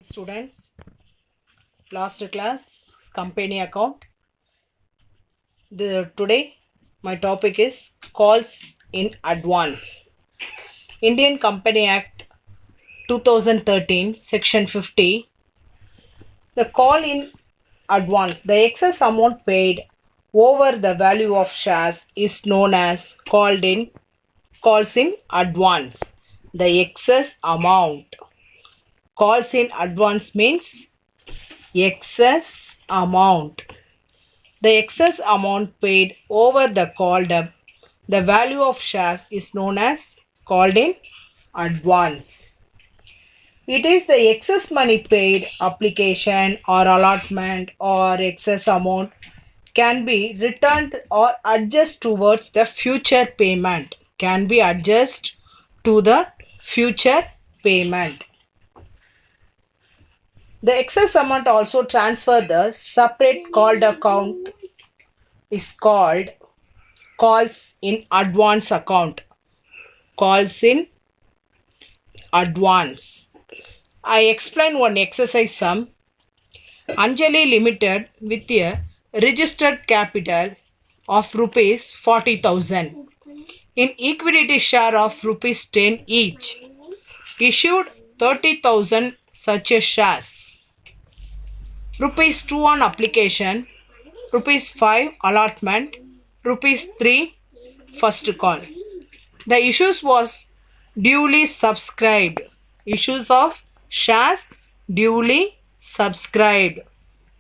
Students, last class company account. Today my topic is calls in advance. Indian Company Act 2013 section 50. The call in advance, the excess amount paid over the value of shares is known as calls in advance. The excess amount. Calls in advance means excess amount. The excess amount paid over the value of shares is known as called in advance. It is the excess money paid, application or allotment or excess amount can be returned or adjusted towards the future payment. Can be adjusted to the future payment. The excess amount also transfer the separate called account is called calls in advance account. Calls in advance. I explain one exercise sum. Anjali Limited with a registered capital of rupees 40,000 in equity share of rupees 10 each issued 30,000 such shares. Rupees 2 on application, rupees 5 allotment, rupees 3 first call. The issues was duly subscribed. Issues of shares duly subscribed.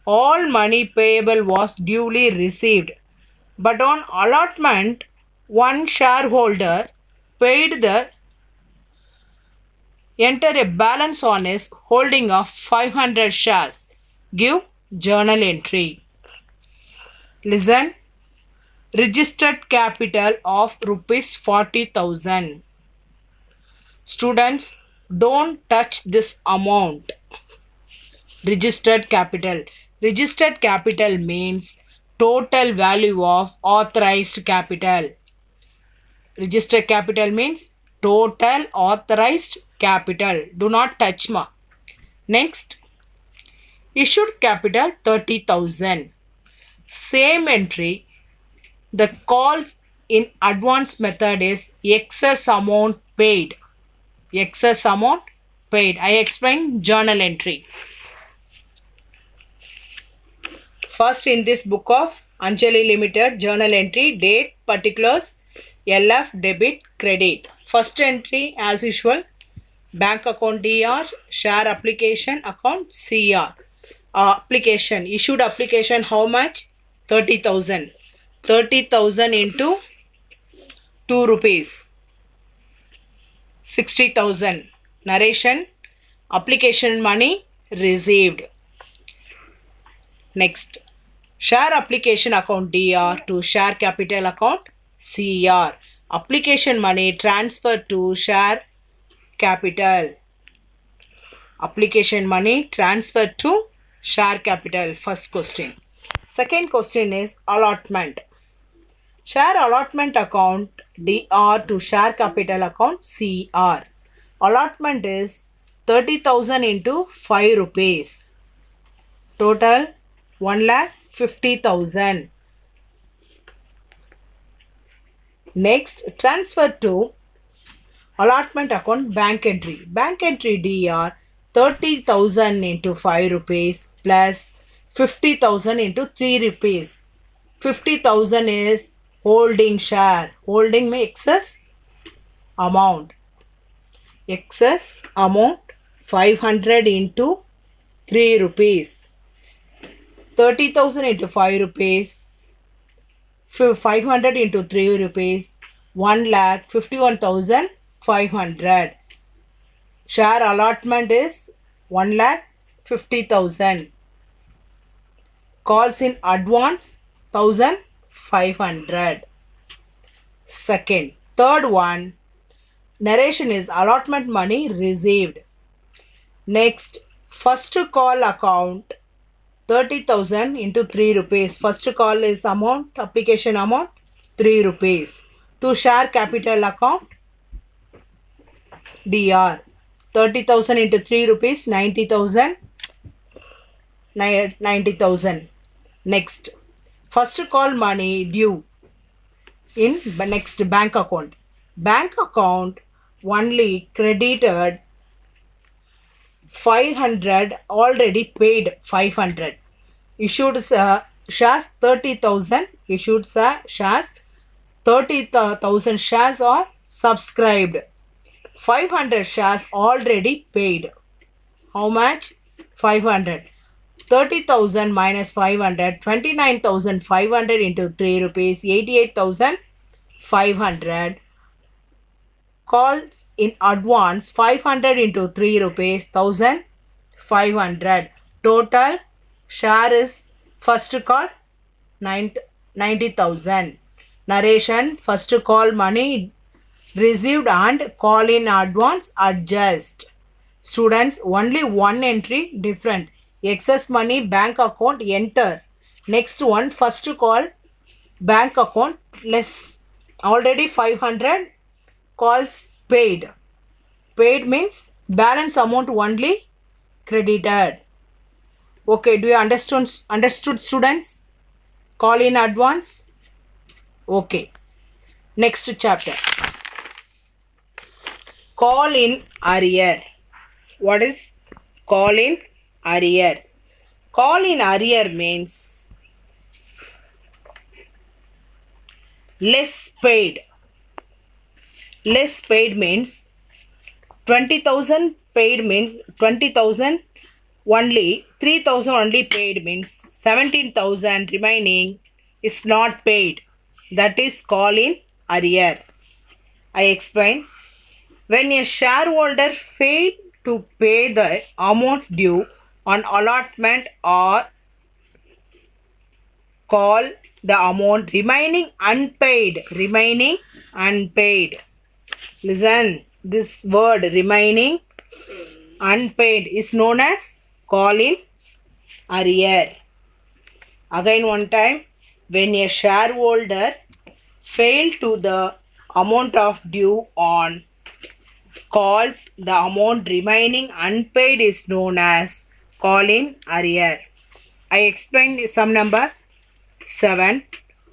All money payable was duly received. But on allotment, one shareholder paid the enter a balance on his holding of 500 shares. Give journal entry. Listen. Registered capital of rupees 40,000. Students, don't touch this amount. Registered capital. Registered capital means total value of authorized capital. Registered capital means total authorized capital. Do not touch ma. Next. Issued capital 30,000. Same entry. The calls in advance method is excess amount paid. Excess amount paid. I explain journal entry. First in this book of Anjali Limited journal entry, date, particulars, LF, debit, credit. First entry as usual, bank account DR, share application account CR. Application, issued application how much? 30,000. 30,000 into 2 rupees. 60,000. Narration, application money received. Next, share application account DR to share capital account CR. Application money transferred to share capital. Application money transferred to share capital. First question. Second question is allotment. Share allotment account DR to share capital account CR. Allotment is 30,000 into 5 rupees. Total 1,50,000. Next, transfer to allotment account bank entry. Bank entry DR 30,000 into 5 rupees plus 50,000 into 3 rupees. 50,000 is holding share. Holding में excess amount. Excess amount 500 into 3 rupees. 30,000 into 5 rupees. 500 into 3 rupees. 1,51,500. Share allotment is 1,50,000. Calls in advance 1,500. Second. Third one. Narration is allotment money received. Next. First call account 30,000 into 3 rupees. First call is amount, application amount 3 rupees. To share capital account DR 30,000 into 3 rupees, 90,000. 90,000. Next, first call money due in next bank account. Bank account only credited 500, already paid 500. Issued shares 30,000. Issued shares 30,000 shares are subscribed. 500 shares already paid. How much? 500. 30,000 minus 500, 29,500 into 3 rupees, 88,500. Calls in advance 500 into 3 rupees, 1,500. Total share is first call 90,000. Narration: first call money received and call in advance adjust. Students, only one entry different. Excess money bank account enter. Next one, first call bank account less. Already 500 calls paid. Paid means balance amount only credited. Okay, do you understood students? Call in advance. Okay. Next chapter. Call in arrear. What is call in arrear? Call in arrear means less paid. Less paid means 20,000 paid means 20,000 only, 3,000 only paid means 17,000 remaining is not paid. That is call in arrear. I explain. When a shareholder fails to pay the amount due on allotment or call the amount remaining unpaid. Remaining unpaid. Listen, this word remaining unpaid is known as call in arrear. Again one time, when a shareholder fail to the amount of due on calls the amount remaining unpaid is known as call in arrear. I explained some number 7.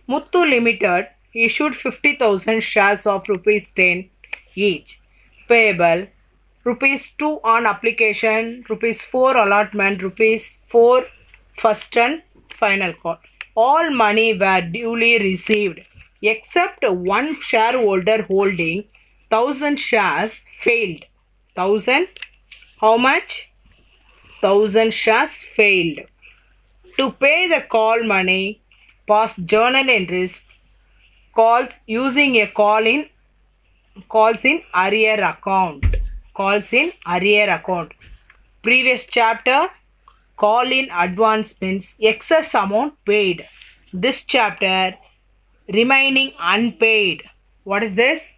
Muthu Limited issued 50,000 shares of rupees 10 each, payable rupees 2 on application, rupees 4 allotment, rupees 4 first and final call. All money were duly received except one shareholder holding 1,000 shares failed. 1,000, how much? 1,000 shares failed. To pay the call money, past journal entries, calls using a calls in arrear account. Calls in arrear account. Previous chapter, call in advance means excess amount paid. This chapter, remaining unpaid. What is this?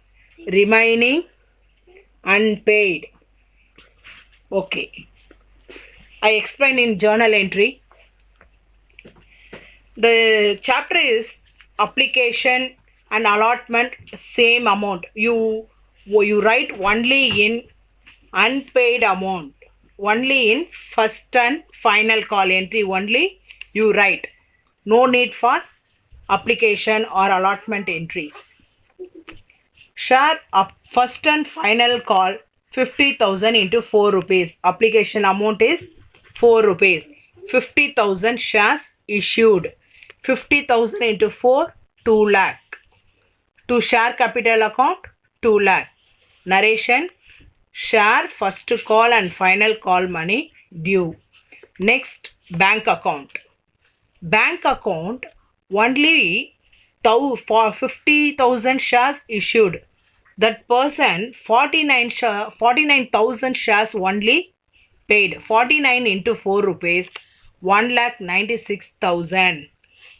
Remaining unpaid. Okay. I explain in journal entry. The chapter is application and allotment same amount. You write only in unpaid amount. Only in first and final call entry only you write. No need for application or allotment entries. Share up first and final call 50,000 into 4 rupees. Application amount is 4 rupees. 50,000 shares issued. 50,000 into 4, 2 lakh. To share capital account, 2 lakh. Narration: share first call and final call money due. Next, bank account. Bank account only for 50,000 shares issued. That person 49,000 shares only paid. 49 into 4 rupees, 1,96,000.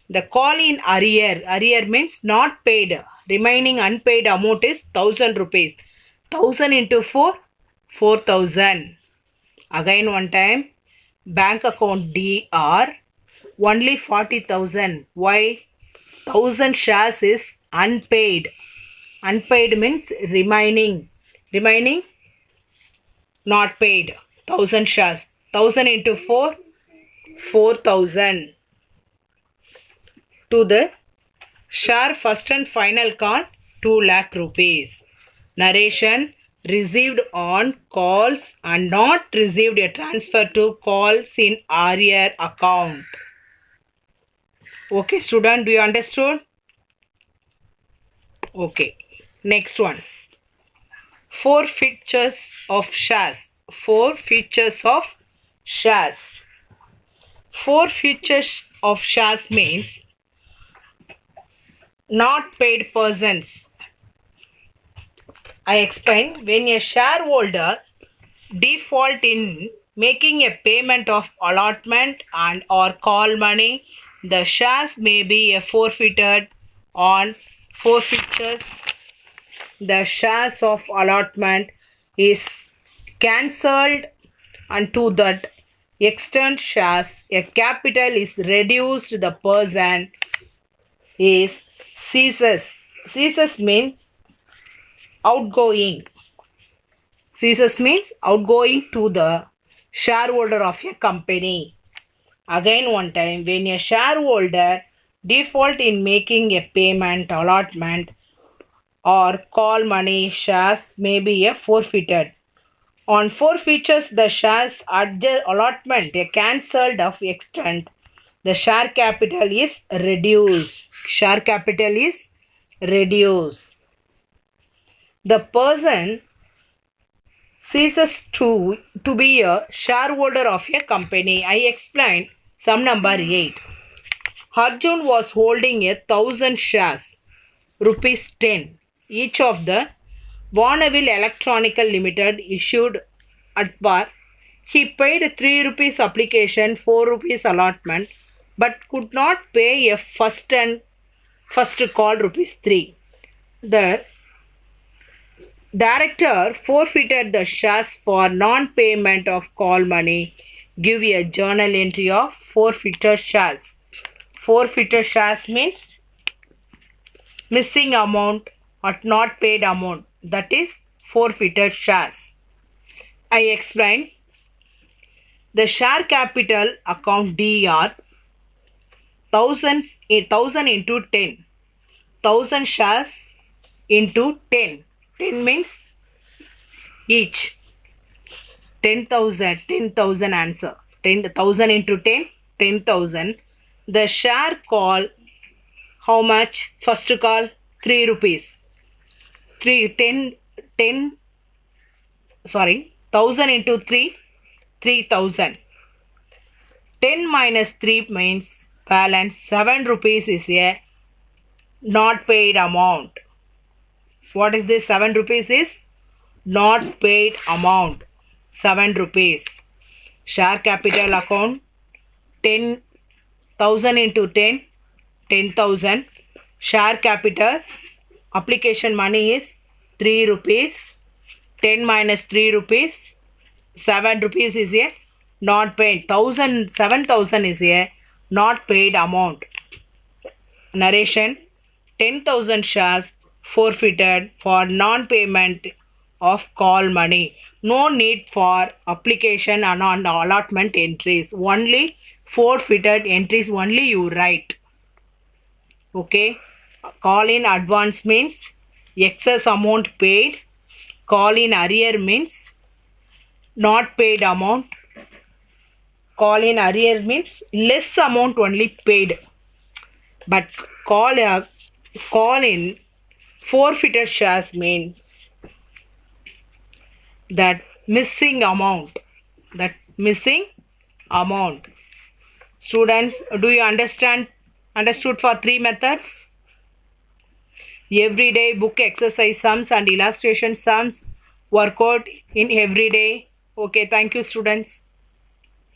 The call in arrear. Arrear means not paid. Remaining unpaid amount is 1,000 rupees. 1,000 into 4, 4,000. Again one time, bank account DR only 40,000. Why? 1,000 shares is unpaid. Unpaid means remaining. Remaining not paid. 1000 shares. 1000 into 4, 4000. To the share first and final call, 2 lakh rupees. Narration: received on calls and not received a transfer to calls in arrear account. Okay, student, do you understood? Okay, next one. 4 features of shares. 4 features of shares. 4 features of shares means not paid persons. I explain. When a shareholder default in making a payment of allotment and or call money, the shares may be forfeited. On forfeitures, the shares of allotment is cancelled, and to that extent shares a capital is reduced, the person is ceases. Ceases means outgoing. Ceases means outgoing to the shareholder of a company. Again one time, when a shareholder default in making a payment, allotment or call money, shares may be forfeited. On forfeitures, the shares at the allotment a cancelled of extent, the share capital is reduced. Share capital is reduced. The person ceases to be a shareholder of a company. I explained sum number 8. Arjun was holding 1,000 shares, rupees 10, each of the Bonneville Electronical Limited issued at par. He paid 3 rupees application, 4 rupees allotment, but could not pay a first call rupees 3. The director forfeited the shares for non-payment of call money. Give a journal entry of forfeited shares. Forfeited shares means missing amount or not paid amount. That is forfeited shares. I explain. The share capital account DR 1000 into 10. 1000 shares into 10. 10 means each. 10,000. 10,000 answer. 10,000 into 10. 10,000. The share call, how much? First call 3 rupees. 1000 into 3, 3000. 10 minus 3 means balance 7 rupees is a not paid amount. What is this? 7 rupees is not paid amount. 7 rupees. Share capital account 10,000 into 10, 10,000. Share capital application money is 3 rupees. 10 minus 3 rupees. 7 rupees is a not paid. 7,000 is a not paid amount. Narration: 10,000 shares forfeited for non-payment of call money. No need for application and allotment entries. Only forfeited entries only you write. Okay. Call in advance means excess amount paid. Call in arrear means not paid amount. Call in arrear means less amount only paid. But call in forfeited shares means that missing amount. That missing amount. Students, do you understood for 3 methods? Everyday book exercise sums and illustration sums work out in every day. Okay, thank you students.